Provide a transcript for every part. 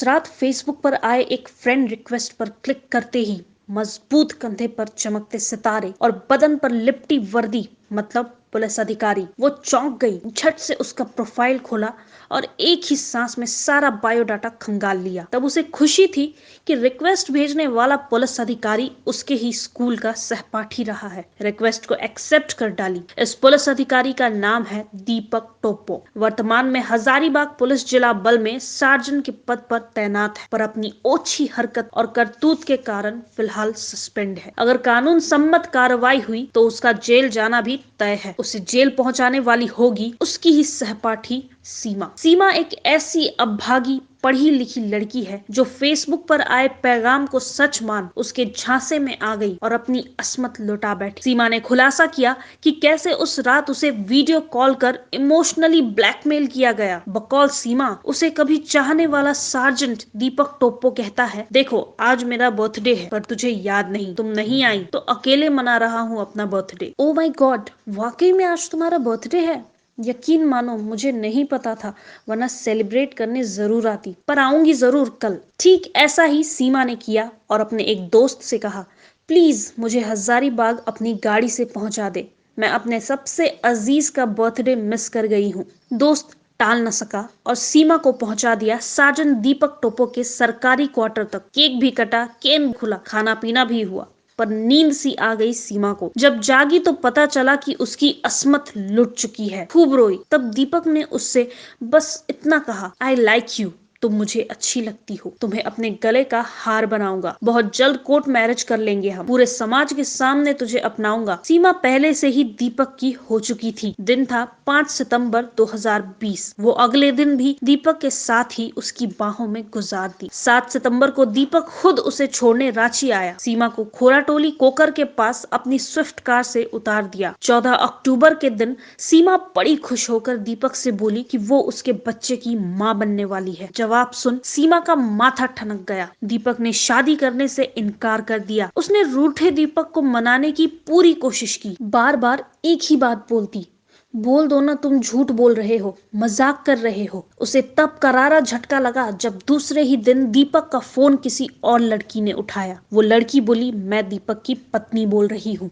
उस रात फेसबुक पर आए एक फ्रेंड रिक्वेस्ट पर क्लिक करते ही मजबूत कंधे पर चमकते सितारे और बदन पर लिपटी वर्दी मतलब पुलिस अधिकारी। वो चौंक गई, झट से उसका प्रोफाइल खोला और एक ही सांस में सारा बायोडाटा खंगाल लिया। तब उसे खुशी थी कि रिक्वेस्ट भेजने वाला पुलिस अधिकारी उसके ही स्कूल का सहपाठी रहा है। रिक्वेस्ट को एक्सेप्ट कर डाली। इस पुलिस अधिकारी का नाम है दीपक टोप्पो। वर्तमान में हजारीबाग पुलिस जिला बल में सार्जेंट के पद पर तैनात है, पर अपनी ओछी हरकत और करतूत के कारण फिलहाल सस्पेंड है। अगर कानून सम्मत कार्रवाई हुई तो उसका जेल जाना भी तय है। उसे जेल पहुंचाने वाली होगी उसकी ही सहपाठी सीमा। सीमा एक ऐसी अभागी पढ़ी लिखी लड़की है जो फेसबुक पर आए पैगाम को सच मान उसके झांसे में आ गई और अपनी असमत लुटा बैठी। सीमा ने खुलासा किया कि कैसे उस रात उसे वीडियो कॉल कर इमोशनली ब्लैकमेल किया गया। बकौल सीमा, उसे कभी चाहने वाला सार्जेंट दीपक टोप्पो कहता है, देखो आज मेरा बर्थडे है पर तुझे याद नहीं, तुम नहीं आई तो अकेले मना रहा हूँ अपना बर्थडे। ओ माय गॉड, वाकई में आज तुम्हारा बर्थडे है? यकीन मानो मुझे नहीं पता था, वरना सेलिब्रेट करने जरूर आती, पर आऊंगी जरूर कल। ठीक ऐसा ही सीमा ने किया और अपने एक दोस्त से कहा, प्लीज मुझे हजारीबाग अपनी गाड़ी से पहुंचा दे, मैं अपने सबसे अजीज का बर्थडे मिस कर गई हूँ। दोस्त टाल न सका और सीमा को पहुंचा दिया सार्जेंट दीपक टोप्पो के सरकारी क्वार्टर तक। केक भी कटा, केन खुला, खाना पीना भी हुआ, पर नींद सी आ गई सीमा को। जब जागी तो पता चला कि उसकी असमत लुट चुकी है। खूब रोई। तब दीपक ने उससे बस इतना कहा, आई लाइक यू, तुम मुझे अच्छी लगती हो, तुम्हें अपने गले का हार बनाऊंगा, बहुत जल्द कोर्ट मैरिज कर लेंगे हम, पूरे समाज के सामने तुझे अपनाऊंगा। सीमा पहले से ही दीपक की हो चुकी थी। दिन था 5 सितंबर 2020। वो अगले दिन भी दीपक के साथ ही उसकी बाहों में गुजार दी। 7 सितंबर को दीपक खुद उसे छोड़ने रांची आया। सीमा को खोराटोली कोकर के पास अपनी स्विफ्ट कार से उतार दिया। 14 अक्टूबर के दिन सीमा बड़ी खुश होकर दीपक से बोली कि वो उसके बच्चे की मां बनने वाली है। जवाब सुन सीमा का माथा ठनक गया। दीपक ने शादी करने से इनकार कर दिया। उसने रूठे दीपक को मनाने की पूरी कोशिश की, बार बार एक ही बात बोलती, बोल दो ना तुम झूठ बोल रहे हो, मजाक कर रहे हो। उसे तब करारा झटका लगा जब दूसरे ही दिन दीपक का फोन किसी और लड़की ने उठाया। वो लड़की बोली, मैं दीपक की पत्नी बोल रही हूँ।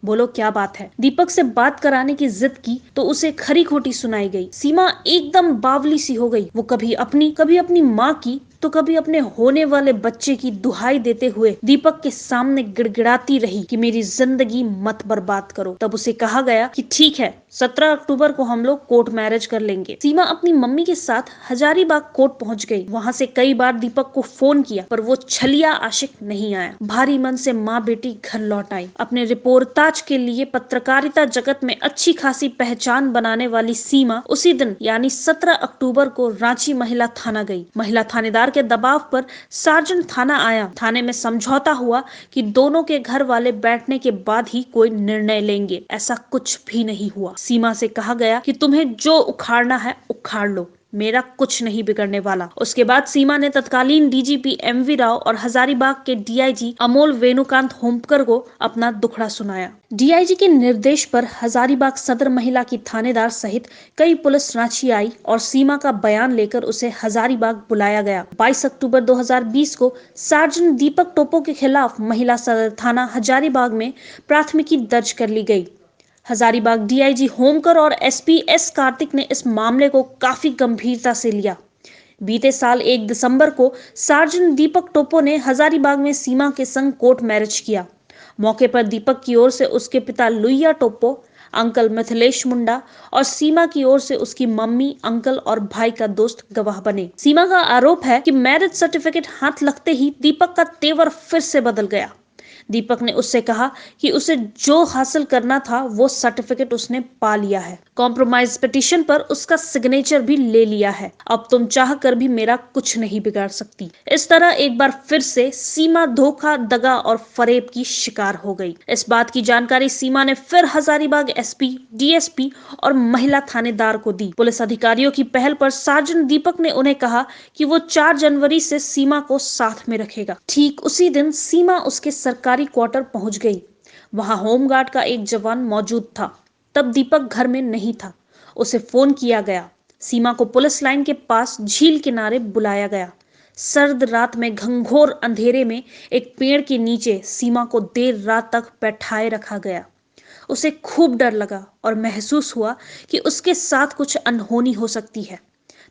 बोलो क्या बात है। दीपक से बात कराने की जिद की तो उसे खरी खोटी सुनाई गई। सीमा एकदम बावली सी हो गई। वो कभी अपनी माँ की तो कभी अपने होने वाले बच्चे की दुहाई देते हुए दीपक के सामने गिड़गिड़ाती रही कि मेरी जिंदगी मत बर्बाद करो। तब उसे कहा गया कि ठीक है, 17 अक्टूबर को हम लोग कोर्ट मैरिज कर लेंगे। सीमा अपनी मम्मी के साथ हजारीबाग कोर्ट पहुंच गई। वहां से कई बार दीपक को फोन किया पर वो छलिया आशिक नहीं आया। भारी मन से माँ बेटी घर लौट आई। अपने रिपोर्टाज के लिए पत्रकारिता जगत में अच्छी खासी पहचान बनाने वाली सीमा उसी दिन यानी 17 अक्टूबर को रांची महिला थाना गई। महिला थानेदार के दबाव पर सार्जेंट थाना आया। थाने में समझौता हुआ कि दोनों के घर वाले बैठने के बाद ही कोई निर्णय लेंगे। ऐसा कुछ भी नहीं हुआ। सीमा से कहा गया कि तुम्हें जो उखाड़ना है उखाड़ लो, मेरा कुछ नहीं बिगड़ने वाला। उसके बाद सीमा ने तत्कालीन डीजीपी एमवी राव और हजारीबाग के डीआईजी अमोल वेणुकांत होमकर को अपना दुखड़ा सुनाया। डीआईजी के निर्देश पर हजारीबाग सदर महिला की थानेदार सहित कई पुलिस रांची आई और सीमा का बयान लेकर उसे हजारीबाग बुलाया गया। 22 अक्टूबर 2020 को सार्जेंट दीपक टोप्पो के खिलाफ महिला सदर थाना हजारीबाग में प्राथमिकी दर्ज कर ली गई। हजारीबाग डीआईजी होमकर और एसपी एस कार्तिक ने इस मामले को काफी गंभीरता से लिया। बीते साल 1 दिसंबर को सार्जेंट दीपक टोप्पो ने हजारीबाग में सीमा के संग कोर्ट मैरिज किया। मौके पर दीपक की ओर से उसके पिता लुइया टोप्पो, अंकल मिथिलेश मुंडा और सीमा की ओर से उसकी मम्मी, अंकल और भाई का दोस्त गवाह बने। सीमा का आरोप है कि मैरिज सर्टिफिकेट हाथ लगते ही दीपक का तेवर फिर से बदल गया। दीपक ने उससे कहा कि उसे जो हासिल करना था वो सर्टिफिकेट उसने पा लिया है। कॉम्प्रोमाइज पिटीशन पर उसका सिग्नेचर भी ले लिया है। अब तुम चाह कर भी मेरा कुछ नहीं बिगाड़ सकती। इस तरह एक बार फिर से सीमा धोखा, दगा और फरेब की शिकार हो गई। इस बात की जानकारी सीमा ने फिर हजारीबाग एसपी, डीएसपी और महिला थानेदार को दी। पुलिस अधिकारियों की पहल पर सार्जेंट दीपक ने उन्हें कहा कि वो 4 जनवरी से सीमा को साथ में रखेगा। ठीक उसी दिन सीमा उसके सरकारी क्वार्टर पहुंच गई। वहां होमगार्ड का एक जवान मौजूद था। तब दीपक घर में नहीं था। उसे फोन किया गया। सीमा को पुलिस लाइन के पास झील किनारे बुलाया गया। सर्द रात में घंघोर अंधेरे में एक पेड़ के नीचे सीमा को देर रात तक बैठाए रखा गया। उसे खूब डर लगा और महसूस हुआ कि उसके साथ कुछ अनहोनी हो सकती है।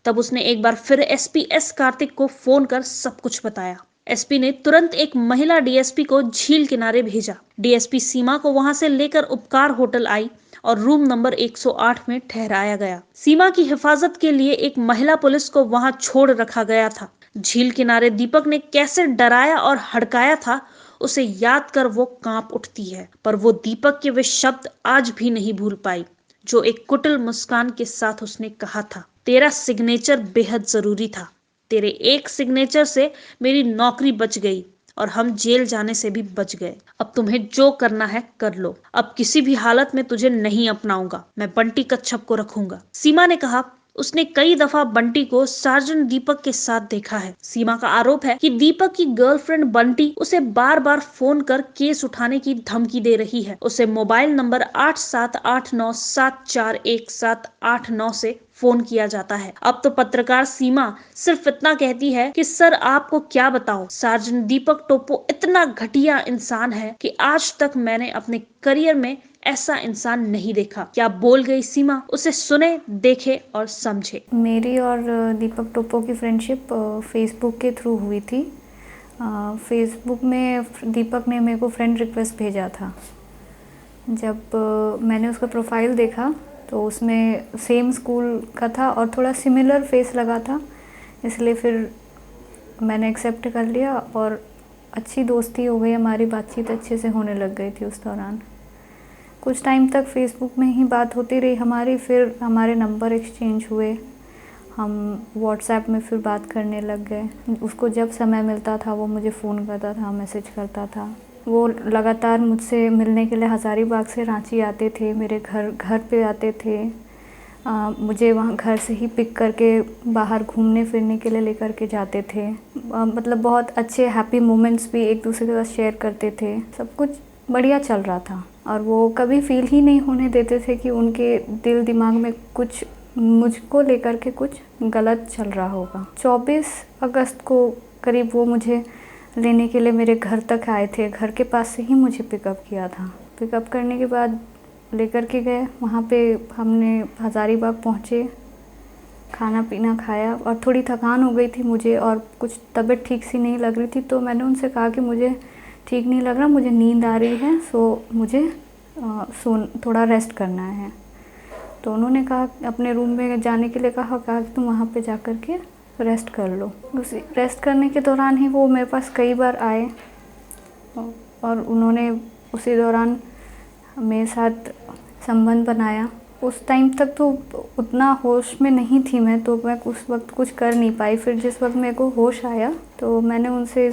तब उसने एक बार फिर एसपी एस कार्तिक को फोन कर सब कुछ बताया। एसपी ने तुरंत एक महिला डीएसपी को झील किनारे भेजा। डीएसपी सीमा को वहां से लेकर उपकार होटल आई और रूम नंबर 108 में ठहराया गया। सीमा की हिफाजत के लिए एक महिला पुलिस को वहां छोड़ रखा गया था। झील किनारे दीपक ने कैसे डराया और हड़काया था, उसे याद कर वो कांप उठती है, पर वो दीपक के वे शब्द आज भी नहीं भूल पाई जो एक कुटिल मुस्कान के साथ उसने कहा था, तेरा सिग्नेचर बेहद जरूरी था। तेरे एक सिग्नेचर से मेरी नौकरी बच गई और हम जेल जाने से भी बच गए। अब तुम्हें जो करना है कर लो। अब किसी भी हालत में तुझे नहीं अपनाऊंगा। मैं बंटी कच्छप को रखूंगा। सीमा ने कहा। उसने कई दफा बंटी को सार्जेंट दीपक के साथ देखा है। सीमा का आरोप है कि दीपक की गर्लफ्रेंड बंटी उसे बार बार फोन कर केस उठाने की धमकी दे रही है। उसे मोबाइल नंबर 8789741789 से फोन किया जाता है। अब तो पत्रकार सीमा सिर्फ इतना कहती है कि सर आपको क्या बताऊं, सार्जेंट दीपक टोप्पो इतना घटिया इंसान है कि आज तक मैंने अपने करियर में ऐसा इंसान नहीं देखा। क्या बोल गई सीमा, उसे सुने, देखे और समझे। मेरी और दीपक टोप्पो की फ्रेंडशिप फेसबुक के थ्रू हुई थी। फेसबुक में दीपक ने मेरे को फ्रेंड रिक्वेस्ट भेजा था। जब मैंने उसका प्रोफाइल देखा तो उसमें सेम स्कूल का था और थोड़ा सिमिलर फेस लगा था, इसलिए फिर मैंने एक्सेप्ट कर लिया और अच्छी दोस्ती हो गई हमारी। बातचीत अच्छे से होने लग गई थी उस दौरान। कुछ टाइम तक फेसबुक में ही बात होती रही हमारी, फिर हमारे नंबर एक्सचेंज हुए, हम व्हाट्सएप में फिर बात करने लग गए। उसको जब समय मिलता था वो मुझे फ़ोन करता था, मैसेज करता था। वो लगातार मुझसे मिलने के लिए हज़ारीबाग से रांची आते थे, मेरे घर पे आते थे। मुझे वहाँ घर से ही पिक करके बाहर घूमने फिरने के लिए लेकर के जाते थे। मतलब बहुत अच्छे हैप्पी मोमेंट्स भी एक दूसरे के साथ शेयर करते थे। सब कुछ बढ़िया चल रहा था और वो कभी फील ही नहीं होने देते थे कि उनके दिल दिमाग में कुछ मुझको लेकर के कुछ गलत चल रहा होगा। 24 अगस्त को करीब वो मुझे लेने के लिए मेरे घर तक आए थे। घर के पास से ही मुझे पिकअप किया था। पिकअप करने के बाद लेकर के गए। वहाँ पे हमने हज़ारीबाग पहुँचे, खाना पीना खाया और थोड़ी थकान हो गई थी मुझे और कुछ तबीयत ठीक सी नहीं लग रही थी, तो मैंने उनसे कहा कि मुझे ठीक नहीं लग रहा, मुझे नींद आ रही है, सो मुझे थोड़ा रेस्ट करना है। तो उन्होंने कहा अपने रूम में जाने के लिए कहा कि तुम वहाँ पे जा कर के रेस्ट कर लो। उसी रेस्ट करने के दौरान ही वो मेरे पास कई बार आए और उन्होंने उसी दौरान मेरे साथ संबंध बनाया। उस टाइम तक तो उतना होश में नहीं थी मैं, तो मैं उस वक्त कुछ कर नहीं पाई। फिर जिस वक्त मेरे को होश आया तो मैंने उनसे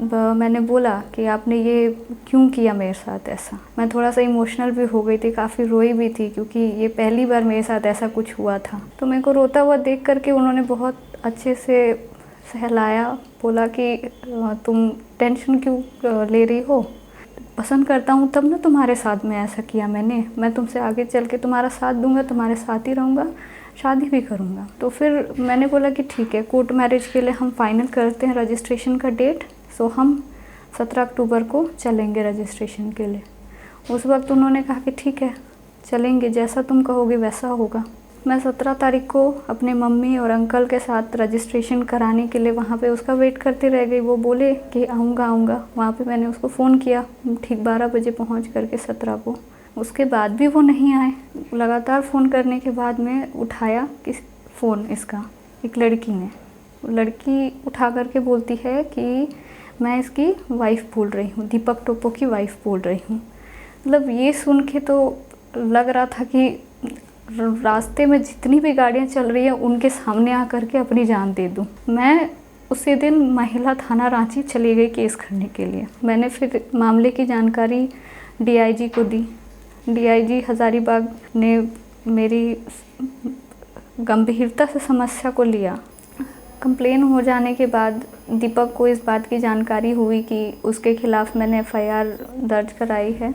मैंने बोला कि आपने ये क्यों किया मेरे साथ ऐसा। मैं थोड़ा सा इमोशनल भी हो गई थी, काफ़ी रोई भी थी, क्योंकि ये पहली बार मेरे साथ ऐसा कुछ हुआ था। तो मेरे को रोता हुआ देख करके उन्होंने बहुत अच्छे से सहलाया, बोला कि तुम टेंशन क्यों ले रही हो, पसंद करता हूँ तब ना तुम्हारे साथ में ऐसा किया मैंने। मैं तुमसे आगे चल के तुम्हारा साथ दूंगा, तुम्हारे साथ ही रहूँगा, शादी भी करूँगा। तो फिर मैंने बोला कि ठीक है, कोर्ट मैरिज के लिए हम फाइनल करते हैं रजिस्ट्रेशन का डेट। सो हम 17 अक्टूबर को चलेंगे रजिस्ट्रेशन के लिए। उस वक्त उन्होंने कहा कि ठीक है चलेंगे, जैसा तुम कहोगे वैसा होगा। मैं 17 तारीख को अपने मम्मी और अंकल के साथ रजिस्ट्रेशन कराने के लिए वहाँ पे उसका वेट करते रह गई। वो बोले कि आऊँगा आऊँगा। वहाँ पे मैंने उसको फ़ोन किया ठीक 12 बजे पहुँच करके 17 को। उसके बाद भी वो नहीं आए। लगातार फ़ोन करने के बाद में उठाया कि फ़ोन इसका एक लड़की ने, लड़की उठा करके बोलती है कि मैं इसकी वाइफ बोल रही हूँ, दीपक टोप्पो की वाइफ बोल रही हूँ। मतलब ये सुन के तो लग रहा था कि रास्ते में जितनी भी गाड़ियाँ चल रही हैं उनके सामने आ करके अपनी जान दे दूँ। मैं उसी दिन महिला थाना रांची चली गई केस करने के लिए। मैंने फिर मामले की जानकारी डीआईजी को दी। डीआईजी हज़ारीबाग ने मेरी गंभीरता से समस्या को लिया। कंप्लेन हो जाने के बाद दीपक को इस बात की जानकारी हुई कि उसके खिलाफ़ मैंने एफआईआर दर्ज कराई है,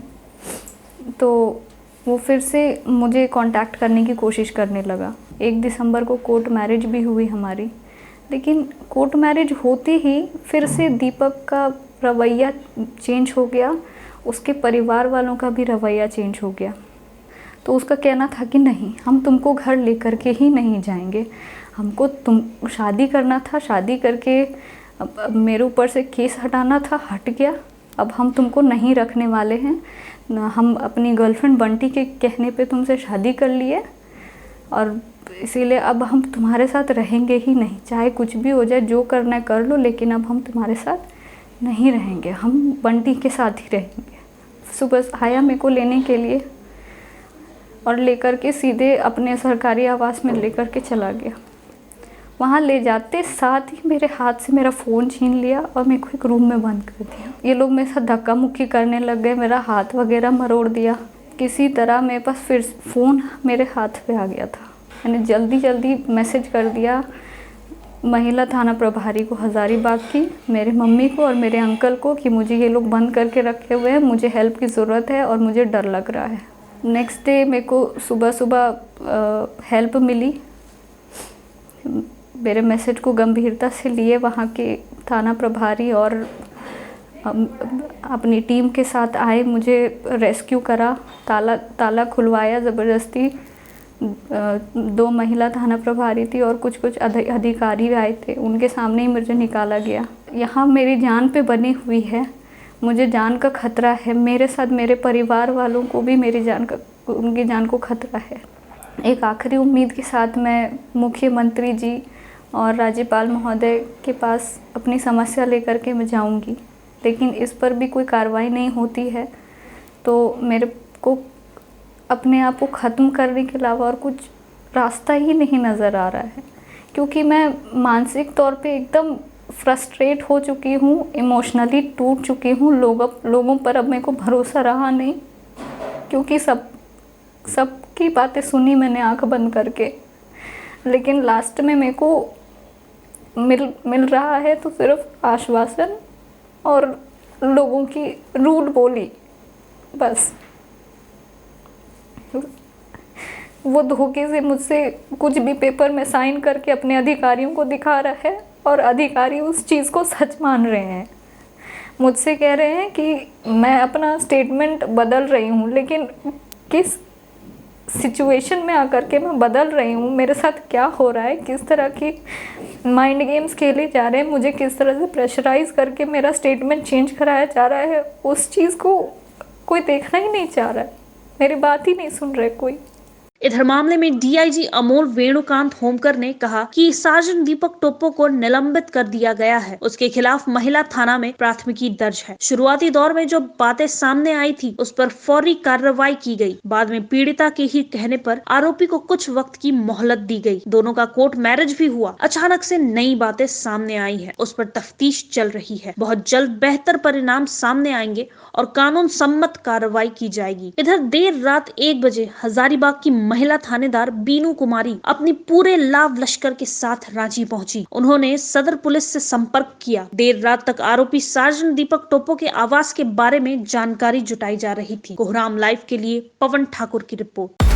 तो वो फिर से मुझे कांटेक्ट करने की कोशिश करने लगा। 1 दिसंबर को कोर्ट मैरिज भी हुई हमारी। लेकिन कोर्ट मैरिज होते ही फिर से दीपक का रवैया चेंज हो गया, उसके परिवार वालों का भी रवैया चेंज हो गया। तो उसका कहना था कि नहीं, हम तुमको घर लेकर के ही नहीं जाएंगे, हमको तुम शादी करना था, शादी करके अब मेरे ऊपर से केस हटाना था, हट गया, अब हम तुमको नहीं रखने वाले हैं, हम अपनी गर्लफ्रेंड बंटी के कहने पे तुमसे शादी कर लिए और इसीलिए अब हम तुम्हारे साथ रहेंगे ही नहीं, चाहे कुछ भी हो जाए, जो करना है कर लो, लेकिन अब हम तुम्हारे साथ नहीं रहेंगे, हम बंटी के साथ ही रहेंगे। सुबह आया मेरे को लेने के लिए और लेकर के सीधे अपने सरकारी आवास में लेकर के चला गया। वहाँ ले जाते साथ ही मेरे हाथ से मेरा फ़ोन छीन लिया और मेरे को एक रूम में बंद कर दिया। ये लोग मेरे साथ धक्का मुक्की करने लग गए, मेरा हाथ वगैरह मरोड़ दिया। किसी तरह मेरे पास फिर फ़ोन मेरे हाथ पे आ गया था। मैंने जल्दी जल्दी मैसेज कर दिया महिला थाना प्रभारी को हज़ारीबाग की, मेरे मम्मी को और मेरे अंकल को कि मुझे ये लोग बंद करके रखे हुए हैं, मुझे हेल्प की ज़रूरत है और मुझे डर लग रहा है। नेक्स्ट डे मेरे को सुबह सुबह हेल्प मिली। मेरे मैसेज को गंभीरता से लिए वहाँ के थाना प्रभारी और अपनी टीम के साथ आए, मुझे रेस्क्यू करा, ताला खुलवाया ज़बरदस्ती। 2 महिला थाना प्रभारी थी और कुछ अधिकारी आए थे, उनके सामने ही मुझे निकाला गया। यहाँ मेरी जान पे बनी हुई है, मुझे जान का खतरा है, मेरे साथ मेरे परिवार वालों को भी उनकी जान को खतरा है। एक आखिरी उम्मीद के साथ मैं मुख्यमंत्री जी और राज्यपाल महोदय के पास अपनी समस्या लेकर के मैं जाऊंगी, लेकिन इस पर भी कोई कार्रवाई नहीं होती है, तो मेरे को अपने आप को ख़त्म करने के अलावा और कुछ रास्ता ही नहीं नज़र आ रहा है, क्योंकि मैं मानसिक तौर पे एकदम फ्रस्ट्रेट हो चुकी हूँ, इमोशनली टूट चुकी हूँ। लोगों पर अब मेरे को भरोसा रहा नहीं, क्योंकि सबकी बातें सुनी मैंने आंख बंद करके, लेकिन लास्ट में मेरे को मिल रहा है तो सिर्फ आश्वासन और लोगों की रूड बोली, बस। वो धोखे से मुझसे कुछ भी पेपर में साइन करके अपने अधिकारियों को दिखा रहा है और अधिकारी उस चीज़ को सच मान रहे हैं। मुझसे कह रहे हैं कि मैं अपना स्टेटमेंट बदल रही हूँ, लेकिन किस सिचुएशन में आकर के मैं बदल रही हूँ, मेरे साथ क्या हो रहा है, किस तरह की माइंड गेम्स खेले जा रहे हैं, मुझे किस तरह से प्रेशराइज करके मेरा स्टेटमेंट चेंज कराया जा रहा है, उस चीज़ को कोई देखना ही नहीं चाह रहा है, मेरी बात ही नहीं सुन रहे कोई। इधर मामले में डीआईजी अमोल वेणुकांत होमकर ने कहा कि साजन दीपक टोप्पो को निलंबित कर दिया गया है, उसके खिलाफ महिला थाना में प्राथमिकी दर्ज है। शुरुआती दौर में जो बातें सामने आई थी उस पर फौरी कार्रवाई की गई, बाद में पीड़िता के ही कहने पर आरोपी को कुछ वक्त की मोहलत दी गई। दोनों का कोर्ट मैरिज भी हुआ। अचानक से नई बातें सामने आई है, उस पर तफ्तीश चल रही है। बहुत जल्द बेहतर परिणाम सामने आएंगे और कानून सम्मत कार्रवाई की जाएगी। इधर देर रात 1 बजे हजारीबाग की महिला थानेदार बीनू कुमारी अपनी पूरे लाव लश्कर के साथ रांची पहुंची। उन्होंने सदर पुलिस से संपर्क किया। देर रात तक आरोपी साजन दीपक टोप्पो के आवास के बारे में जानकारी जुटाई जा रही थी। कोहराम लाइव के लिए पवन ठाकुर की रिपोर्ट।